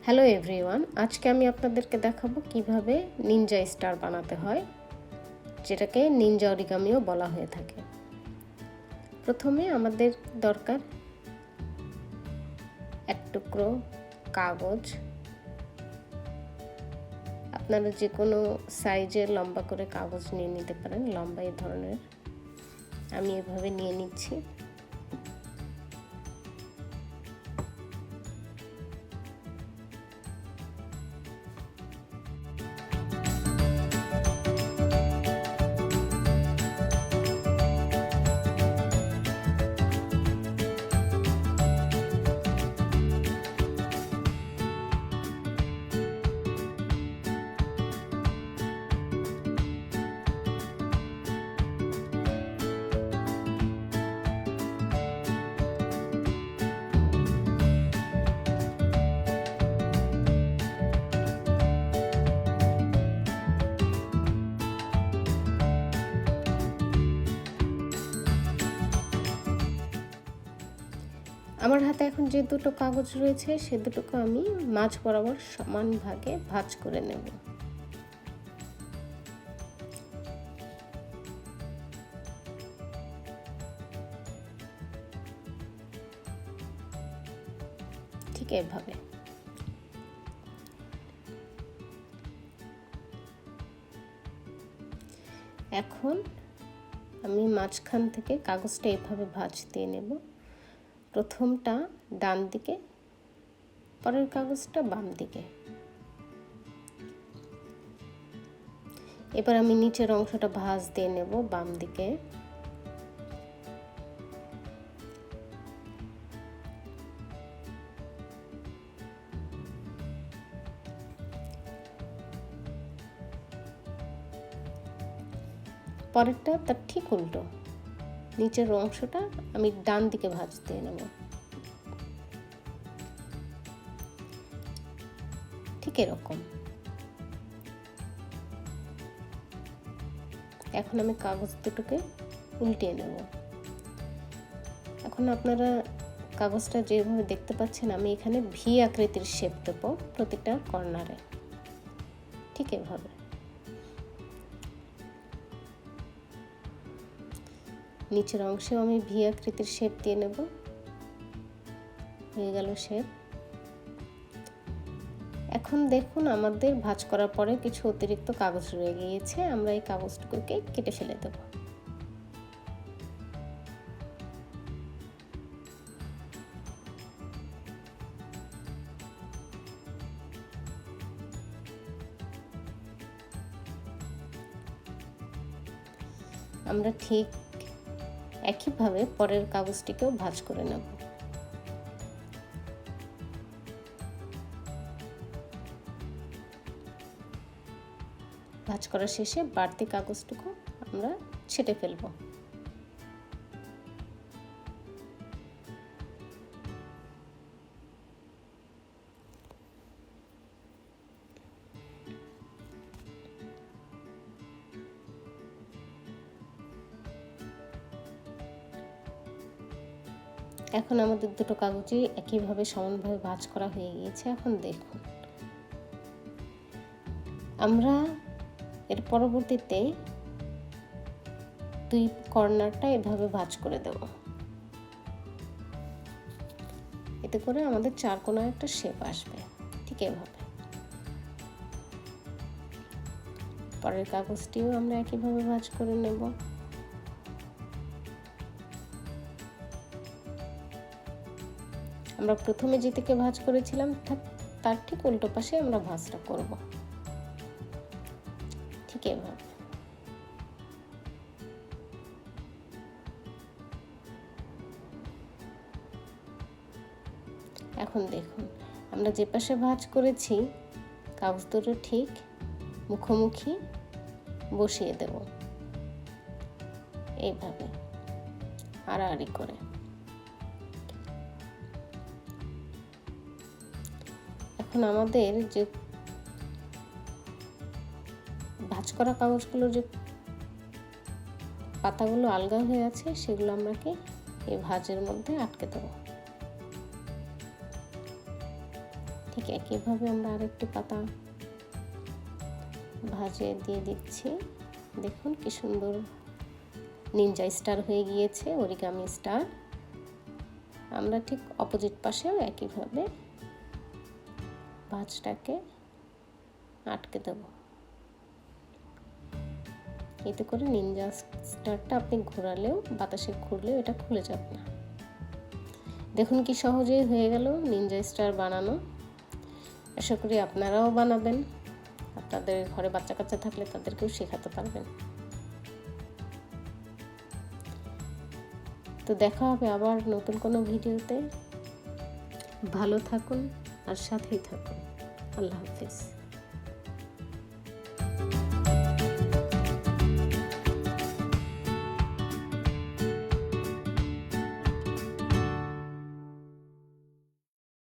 Hello everyone, আজকে আমি আপনাদেরকে দেখাবো কিভাবে নিনজা স্টার বানাতে হয়, যেটাকে নিনজা অরিগামিও বলা হয়ে থাকে। প্রথমে আমাদের দরকার এক টুকরো কাগজ। আপনারা যে কোনো সাইজের লম্বা করে কাগজ নিয়ে নিতে পারেন, লম্বা এই ধরনের। আমি এভাবে নিয়ে নিচ্ছি। আমার হাতে এখন যে দুটো কাগজ রয়েছে সে দুটোকে আমি মাঝ বরাবর সমান ভাগে ভাঁজ করে নেব। ঠিক এভাবে। এখন আমি মাঝখান থেকে কাগজটা এভাবে ভাঁজ দিয়ে নেব। প্রথমটা ডান দিকে, পরের কাগজটা বাম দিকে। এবার আমি নিচের অংশটা ভাঁজ দিয়ে নেব বাম দিকে। পরেরটা তার ঠিক উল্টো, নিচের অংশটা আমি ডান দিকে ভাঁজ দিয়ে নেব। ঠিক এরকম। এখন আমি কাগজ দুটোকে উল্টিয়ে নেব। এখন আপনারা কাগজটা যেভাবে দেখতে পাচ্ছেন, আমি এখানে ভি আকৃতির শেপ দেব প্রতিটা কর্নারে। ঠিক এভাবে। নিচের অংশেও আমি ভি আকৃতির শেপ দিয়ে নেব। হয়ে গেল শেপ। এখন দেখুন আমাদের ভাঁজ করার পরে কিছু অতিরিক্ত কাগজ রয়ে গিয়েছে, আমরা এই কাগজটুকুকে কেটে ফেলে দেব। আমরা ঠিক একইভাবে পরের কাগজটিকেও ভাঁজ করে নেব। ভাঁজ করা শেষে বাড়তি কাগজটুকু আমরা ছেঁটে ফেলব। এখন আমাদের দুটো কাগজই একইভাবে সমানভাবে ভাঁজ করা হয়ে গিয়েছে। এখন দেখুন আমরা এর পরবর্তীতে দুই কর্নারটা এভাবে ভাঁজ করে দেব। এতে করে আমাদের চার কোণা একটা শেপ আসবে। ঠিক এভাবে। পরের কাগজটিও আমরা একইভাবে ভাঁজ করে নেব। আমরা প্রথমে যেদিকে ভাঁজ করেছিলাম তার ঠিক উল্টো পাশে আমরা ভাঁজটা করব। ঠিক এভাবে। এখন দেখুন আমরা যে পাশে ভাঁজ করেছি কাগজ দুটো ঠিক মুখোমুখি বসিয়ে দেব এইভাবে আড়াআড়ি করে। এখন আমাদের যে ভাঁজ করা কাগজগুলোর যে পাতাগুলো আলগা হয়ে আছে সেগুলো আমরা কি এই ভাঁজের মধ্যে আটকে দেব। ঠিক একইভাবে আমরা আরেকটি পাতা ভাঁজে দিয়ে দিচ্ছি। দেখুন কি সুন্দর নিনজা স্টার হয়ে গিয়েছে, অরিগামি স্টার। আমরা ঠিক অপোজিট পাশেও একইভাবে ভাঁজটাকে আটকে দেব। এতে করে নিনজা স্টারটা আপনি ঘোরালেও, বাতাসে ঘুরলেও এটা খুলে যাবে না। দেখুন কি সহজেই হয়ে গেল নিনজা স্টার বানানো। আশা করি আপনারাও বানাবেন। আপনাদের ঘরে বাচ্চা কাচ্চা থাকলে তাদেরকেও শেখাতে পারবেন। তো দেখা হবে আবার নতুন কোনো ভিডিওতে। ভালো থাকুন আর সাথেই থাকুন। আল্লাহ হাফেজ।